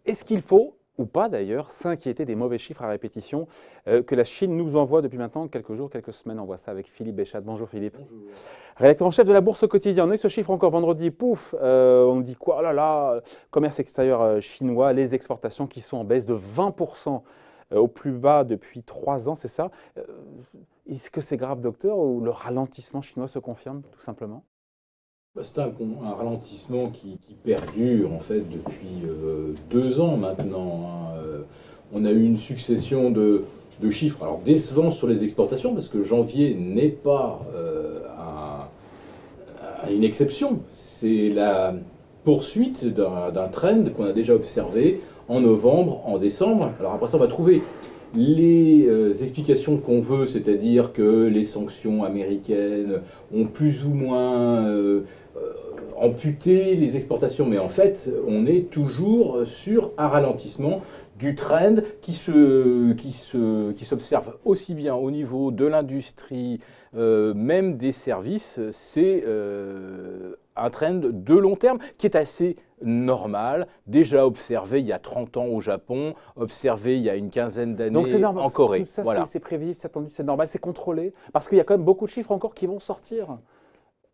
Est-ce qu'il faut, ou pas d'ailleurs, s'inquiéter des mauvais chiffres à répétition que la Chine nous envoie depuis maintenant quelques jours, quelques semaines? On voit ça avec Philippe Béchat. Bonjour Philippe. Bonjour. Rédacteur en chef de la Bourse au quotidien. On a eu ce chiffre encore vendredi, pouf, on dit quoi? Oh là là, commerce extérieur chinois, les exportations qui sont en baisse de 20% au plus bas depuis 3 ans, c'est ça? Est-ce que c'est grave, docteur, ou le ralentissement chinois se confirme tout simplement? C'est un ralentissement qui perdure en fait depuis 2 ans maintenant. On a eu une succession de chiffres alors décevants sur les exportations parce que janvier n'est pas une exception. C'est la poursuite d'un trend qu'on a déjà observé en novembre, en décembre. Alors après ça, on va trouver les explications qu'on veut, c'est-à-dire que les sanctions américaines ont plus ou moins amputé les exportations. Mais en fait, on est toujours sur un ralentissement du trend qui s'observe aussi bien au niveau de l'industrie, même des services. C'est un trend de long terme qui est assez normal, déjà observé il y a 30 ans au Japon, observé il y a une quinzaine d'années en Corée. Tout ça, voilà. C'est prévisible, c'est attendu, c'est normal, c'est contrôlé, parce qu'il y a quand même beaucoup de chiffres encore qui vont sortir.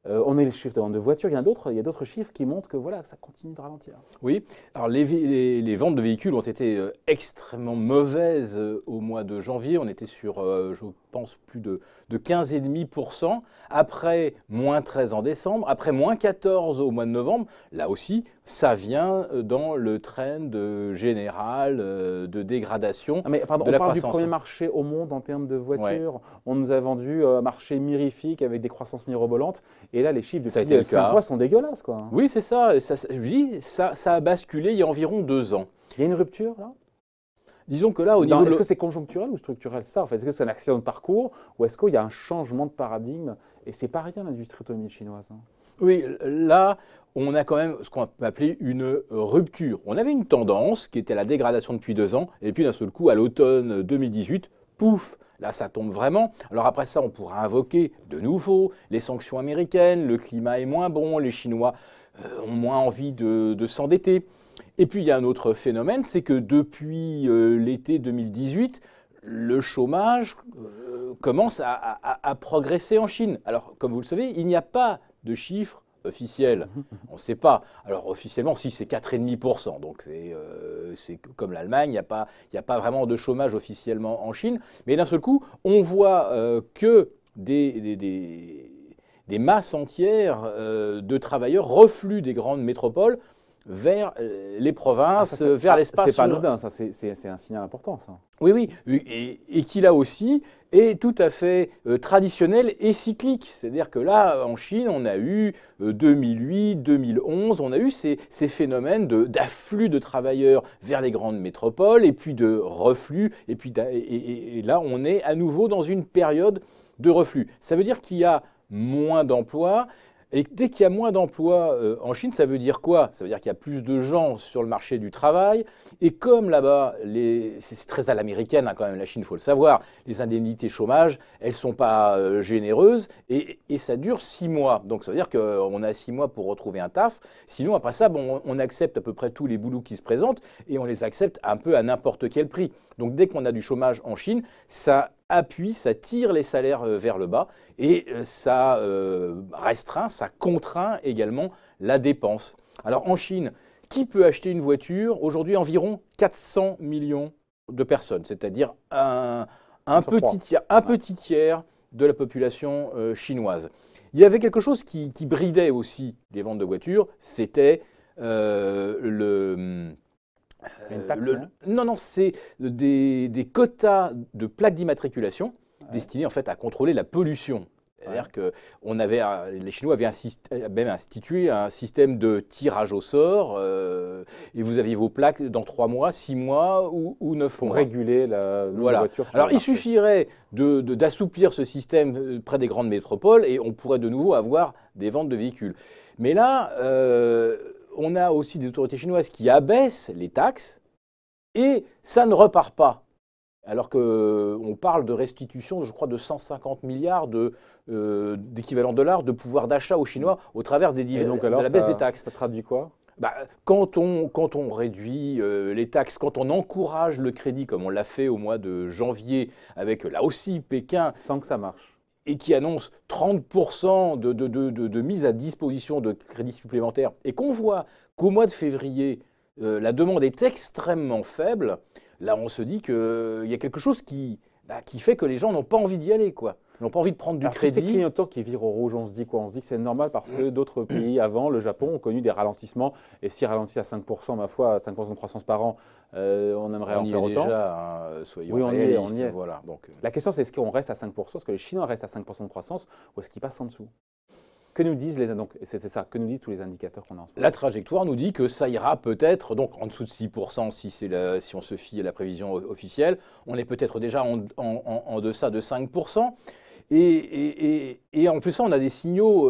On a les chiffres de vente de voitures, il y a d'autres chiffres qui montrent que voilà, ça continue de ralentir. Oui, alors les ventes de véhicules ont été extrêmement mauvaises au mois de janvier. On était sur, je pense, plus de 15,5%. Après, moins 13 en décembre. Après, moins 14 au mois de novembre. Là aussi, ça vient dans le trend général de dégradation Ah mais, pardon, de la on parle croissance. du premier marché au monde en termes de voitures. Ouais. On nous a vendu un marché mirifique avec des croissances mirobolantes. Et là, les chiffres depuis 5 mois sont dégueulasses, quoi. Oui, c'est ça. Je dis, ça a basculé il y a environ 2 ans. Il y a une rupture, là? Disons que là, au niveau est-ce que c'est conjoncturel ou structurel, ça, en fait? Est-ce que c'est un accident de parcours ou est-ce qu'il y a un changement de paradigme? Et c'est pas rien, l'industrie automobile chinoise. Hein. Oui, là, on a quand même ce qu'on peut appeler une rupture. On avait une tendance qui était la dégradation depuis 2 ans. Et puis, d'un seul coup, à l'automne 2018, pouf! Là, ça tombe vraiment. Alors après ça, on pourra invoquer de nouveau les sanctions américaines, le climat est moins bon, les Chinois ont moins envie de s'endetter. Et puis, il y a un autre phénomène, c'est que depuis l'été 2018, le chômage commence à progresser en Chine. Alors, comme vous le savez, il n'y a pas de chiffres officiel, on ne sait pas. Alors officiellement, si c'est 4,5%, donc c'est comme l'Allemagne, il n'y a pas vraiment de chômage officiellement en Chine. Mais d'un seul coup, on voit que des masses entières de travailleurs refluent des grandes métropoles vers les provinces, vers l'espace. C'est pas anodin, ça, c'est un signal important, ça. Oui, oui, et qui là aussi est tout à fait traditionnel et cyclique. C'est-à-dire que là, en Chine, on a eu 2008, 2011, on a eu ces phénomènes d'afflux de travailleurs vers les grandes métropoles et puis de reflux. Et là, on est à nouveau dans une période de reflux. Ça veut dire qu'il y a moins d'emplois. Et dès qu'il y a moins d'emplois en Chine, ça veut dire quoi? Ça veut dire qu'il y a plus de gens sur le marché du travail. Et comme là-bas, c'est très à l'américaine hein, quand même, la Chine, il faut le savoir, les indemnités chômage, elles ne sont pas généreuses et ça dure 6 mois. Donc ça veut dire qu'on a 6 mois pour retrouver un taf. Sinon, après ça, bon, on accepte à peu près tous les boulots qui se présentent et on les accepte un peu à n'importe quel prix. Donc dès qu'on a du chômage en Chine, ça appuie, ça tire les salaires vers le bas et ça restreint, ça contraint également la dépense. Alors en Chine, qui peut acheter une voiture? Aujourd'hui, environ 400 millions de personnes, c'est-à-dire un petit tiers de la population chinoise. Il y avait quelque chose qui bridait aussi les ventes de voitures, c'était non, c'est des quotas de plaques d'immatriculation destinés en fait à contrôler la pollution. C'est-à-dire que les Chinois avaient même institué un système de tirage au sort et vous aviez vos plaques dans 3 mois, 6 mois ou 9 mois. Pour réguler la voiture. Alors il suffirait d'assouplir ce système près des grandes métropoles et on pourrait de nouveau avoir des ventes de véhicules. Mais là, on a aussi des autorités chinoises qui abaissent les taxes et ça ne repart pas. Alors qu'on parle de restitution, je crois, de 150 milliards d'équivalent dollars de pouvoir d'achat aux Chinois au travers Donc de alors, la baisse des taxes. ça traduit quoi? Bah, quand on réduit les taxes, quand on encourage le crédit, comme on l'a fait au mois de janvier avec là aussi Pékin, Sans que ça marche. et qui annonce 30% de mise à disposition de crédits supplémentaires, et qu'on voit qu'au mois de février, la demande est extrêmement faible, là on se dit qu'il y a quelque chose qui fait que les gens n'ont pas envie d'y aller, quoi. Ils n'ont pas envie de prendre du Alors, tous ces crédit. clignotants qui virent au rouge, on se dit quoi? On se dit que c'est normal parce que d'autres pays avant, le Japon, ont connu des ralentissements. Et s'ils ralentissent à 5%, ma foi, à 5% de croissance par an, on aimerait On en y faire est autant. déjà, hein, soyons Oui, on y est, réalistes. on y est. Voilà, donc, La question, c'est est-ce qu'on reste à 5%? Est-ce que les Chinois restent à 5% de croissance ou est-ce qu'ils passent en dessous? Que nous disent c'était ça, que nous disent tous les indicateurs qu'on a en ce moment? la trajectoire nous dit que ça ira peut-être, donc en dessous de 6% si on se fie à la prévision officielle, on est peut-être déjà en deçà de 5%. Et en plus, on a des signaux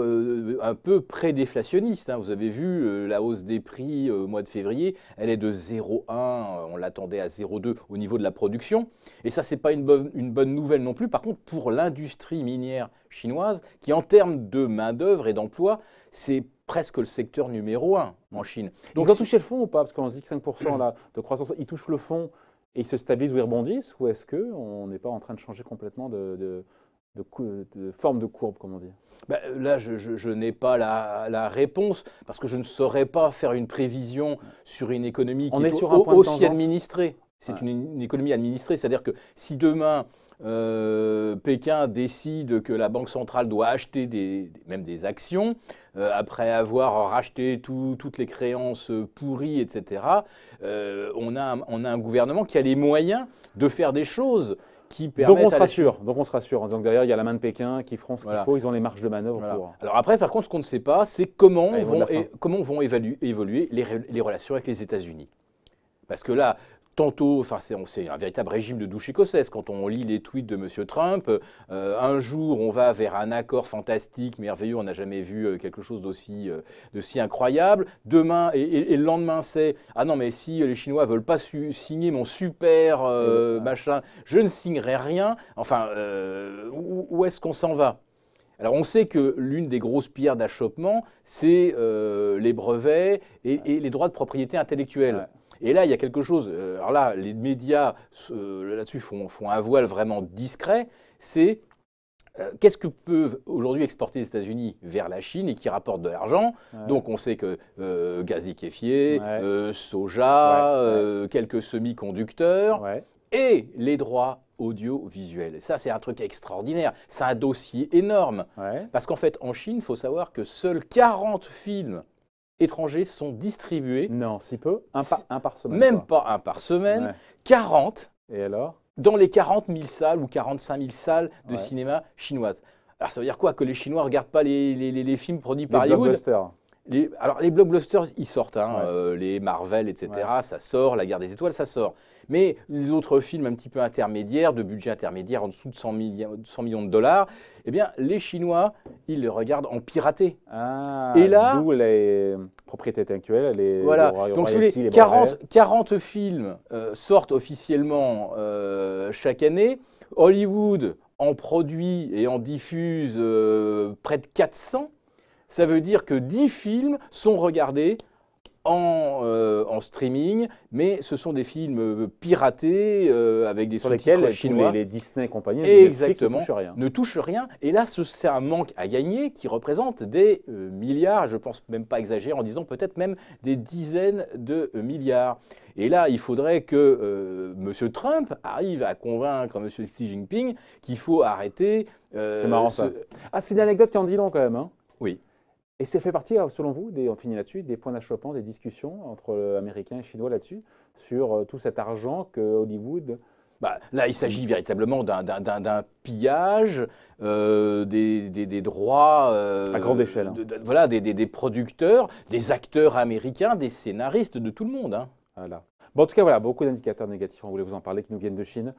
un peu pré-déflationnistes, hein. Vous avez vu la hausse des prix au mois de février, elle est de 0,1, on l'attendait à 0,2 au niveau de la production. Et ça, ce n'est pas une bonne nouvelle non plus. Par contre, pour l'industrie minière chinoise, qui en termes de main-d'œuvre et d'emploi, c'est presque le secteur numéro 1 en Chine. Donc, ils ont touché le fond ou pas? Parce qu'on se dit que 5% là, de croissance, ils touchent le fond et ils se stabilisent ou ils rebondissent? Ou est-ce qu'on n'est pas en train de changer complètement de forme de courbe, comme on dit? Ben, là, je n'ai pas la réponse parce que je ne saurais pas faire une prévision sur une économie qui On est est sur un point de aussi tendance. administrée. C'est Ouais. une économie administrée, c'est-à-dire que si demain Pékin décide que la Banque centrale doit acheter même des actions, après avoir racheté toutes les créances pourries, etc., on a un gouvernement qui a les moyens de faire des choses qui permettent Donc on se à la rassure, en disant que derrière il y a la main de Pékin qui feront ce qu'il Voilà. faut, ils ont les marges de manœuvre Voilà. pour. Alors après, par contre, ce qu'on ne sait pas, c'est comment Ah, ils vont de la fin. vont évoluer les relations avec les États-Unis. Parce que là, tantôt, enfin, c'est un véritable régime de douche écossaise. Quand on lit les tweets de M. Trump, un jour, on va vers un accord fantastique, merveilleux, on n'a jamais vu quelque chose d'aussi incroyable. Demain, et le lendemain, c'est « Ah non, mais si les Chinois ne veulent pas signer mon super machin, je ne signerai rien. » Enfin, où est-ce qu'on s'en va? Alors on sait que l'une des grosses pierres d'achoppement, c'est les brevets et les droits de propriété intellectuelle. Ouais. Et là, il y a quelque chose, alors là, les médias là-dessus font un voile vraiment discret, c'est qu'est-ce que peuvent aujourd'hui exporter les États-Unis vers la Chine et qui rapporte de l'argent? Ouais. Donc on sait que gaz liquéfié, Ouais. soja, Ouais. quelques semi-conducteurs Ouais. et les droits audiovisuels. Ça, c'est un truc extraordinaire. C'est un dossier énorme. Ouais. Parce qu'en fait, en Chine, il faut savoir que seuls 40 films étrangers sont distribués, Non, si peu, un par semaine. même quoi. pas un par semaine, Ouais. 40 Et alors? dans les 40 000 salles ou 45 000 salles de Ouais. cinéma chinoises. Alors ça veut dire quoi? Que les Chinois ne regardent pas les films produits Les par Hollywood? blockbusters. Alors les blockbusters, ils sortent, hein, Ouais. les Marvel, etc. Ouais. Ça sort, La Guerre des Étoiles, ça sort. Mais les autres films un petit peu intermédiaires, de budget intermédiaire, en dessous de 100 millions de dollars, eh bien les Chinois, ils les regardent en piraté. Ah, Et là- d'où les propriétés intellectuelles, les Voilà, les donc si vous royalties, voulez, les 40 films sortent officiellement chaque année. Hollywood en produit et en diffuse près de 400. Ça veut dire que 10 films sont regardés en streaming, mais ce sont des films piratés avec des sur sous-titres lesquels chinois. les Disney et compagnie, les Netflix Exactement. ne touchent rien. Ne touche rien. Et là, c'est un manque à gagner qui représente des milliards, je ne pense même pas exagérer en disant peut-être même des dizaines de milliards. Et là, il faudrait que M. Trump arrive à convaincre M. Xi Jinping qu'il faut arrêter. C'est marrant ça. Ah, c'est une anecdote qui en dit long quand même. Hein. Oui. Et ça fait partie, selon vous, on finit là-dessus, des points d'achoppement, des discussions entre Américains et Chinois là-dessus, sur tout cet argent que Hollywood. Bah, là, il s'agit véritablement d'un pillage des droits À grande échelle, hein. voilà, des producteurs, des acteurs américains, des scénaristes, de tout le monde. Hein. Voilà. Bon, en tout cas, voilà, beaucoup d'indicateurs négatifs, on voulait vous en parler, qui nous viennent de Chine.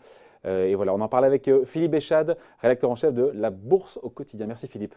Et voilà, on en parlait avec Philippe Béchade, rédacteur en chef de La Bourse au quotidien. Merci Philippe.